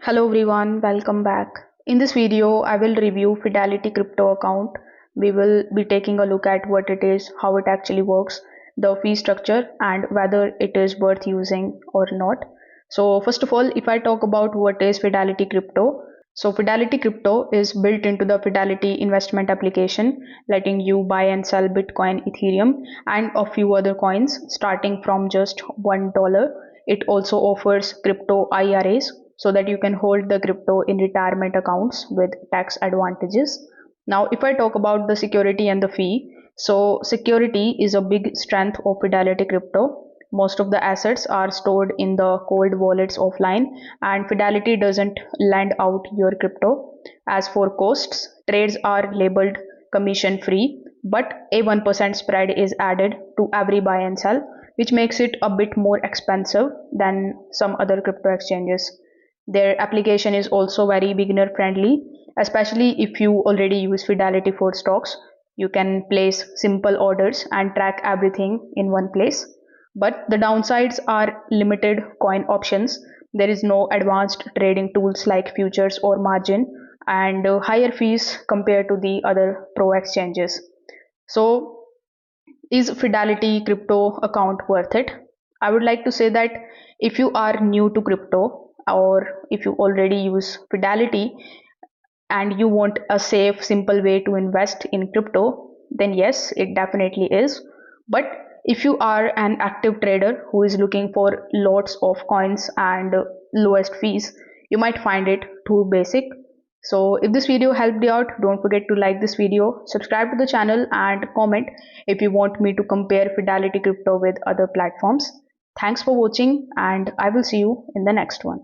Hello everyone, welcome back. In this video, I will review Fidelity Crypto Account. We will be taking a look at what it is, how it actually works, the fee structure, and whether it is worth using or not. So first of all, if I talk about what is Fidelity Crypto, so Fidelity Crypto is built into the Fidelity investment application, letting you buy and sell Bitcoin, Ethereum, and a few other coins starting from just $1. It also offers crypto IRAs so that you can hold the crypto in retirement accounts with tax advantages. Now, if I talk about the security and the fee, so security is a big strength of Fidelity Crypto. Most of the assets are stored in the cold wallets offline, and Fidelity doesn't lend out your crypto. As for costs, trades are labeled commission free, but a 1% spread is added to every buy and sell, which makes it a bit more expensive than some other crypto exchanges. Their application is also very beginner friendly, especially if you already use Fidelity for stocks. You can place simple orders and track everything in one place. But the downsides are limited coin options. There is no advanced trading tools like futures or margin, and higher fees compared to the other pro exchanges. So, is Fidelity crypto account worth it? I would like to say that if you are new to crypto or if you already use Fidelity and you want a safe, simple way to invest in crypto, then yes, it definitely is. But if you are an active trader who is looking for lots of coins and lowest fees, you might find it too basic. So if this video helped you out, don't forget to like this video, subscribe to the channel and comment if you want me to compare Fidelity Crypto with other platforms. Thanks for watching and I will see you in the next one.